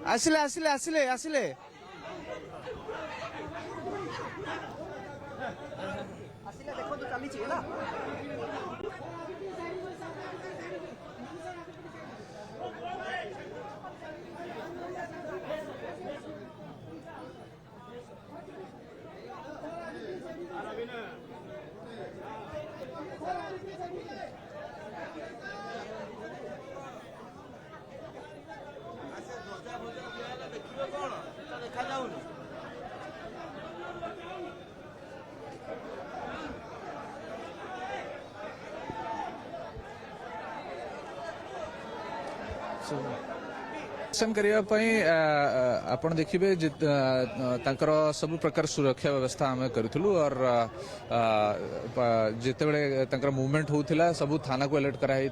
आसिले आसिले आसिले आसिले देखो तो चली चाहिए ना। देखा जाऊनी दर्शन करने आपण देखिए सब प्रकार सुरक्षा व्यवस्था आम करूँ और जिते मूवमेंट होता सब थाना को अलर्ट कराई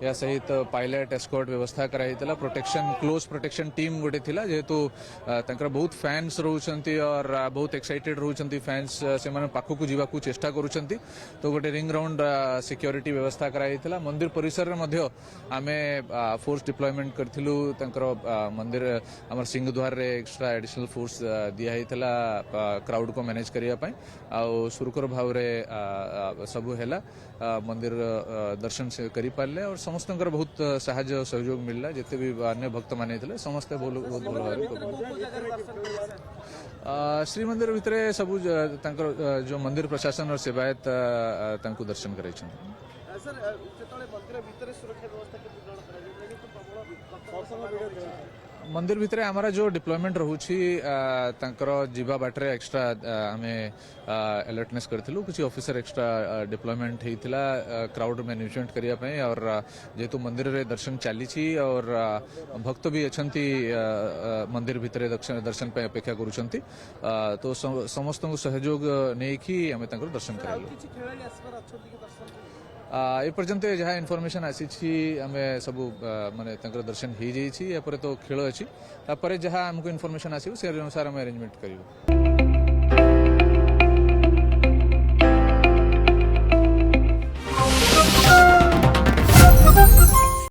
या सहित पायलट एस्कॉर्ट व्यवस्था कराई प्रोटेक्शन क्लोज प्रोटेक्शन टीम गोटे थिला जेहेतु बहुत फैंस रोचंती और बहुत एक्साइटेड रोचंती फैंस से पाखक जावाक चेष्टा करुँच तो गोटे रिंग राउंड सिक्योरिटी व्यवस्था कराई मंदिर परिसर में आमे फोर्स डिप्लॉयमेंट करथिलु मंदिर आम सिंहद्वार रे एक्स्ट्रा एडिशनल फोर्स दिया क्राउड को मैनेज करने सुरखुर भाव सबू है मंदिर दर्शन से करि पारले और समस्त बहुत साहाय्य सहयोग मिलला जिते भी अन्य भक्त माने समस्ते बहुत भल भाव श्रीमंदिर भितर सबू जो मंदिर प्रशासन और सेवायत दर्शन कराई मंदिर भितर हमारा जो डिप्लॉयमेंट रोची जीवा बाटे एक्स्ट्रा आम अलर्टनेस करूँ किसी ऑफिसर एक्स्ट्रा डिप्लॉयमेंट होता क्राउड मैनेजमेंट करने और जेहेतु मंदिर रे दर्शन चली और भक्त भी अच्छा मंदिर भितर दर्शन पे अपेक्षा करुँच तो समस्त सहयोग नहीं आम दर्शन कर एपर्यंत जहाँ इनफॉरमेशन आसी आम सब माने दर्शन हो जाइए तो खेल अच्छी जहाँ आमको इनफॉरमेशन आसो से अनुसार आम अरेंजमेंट करूँ।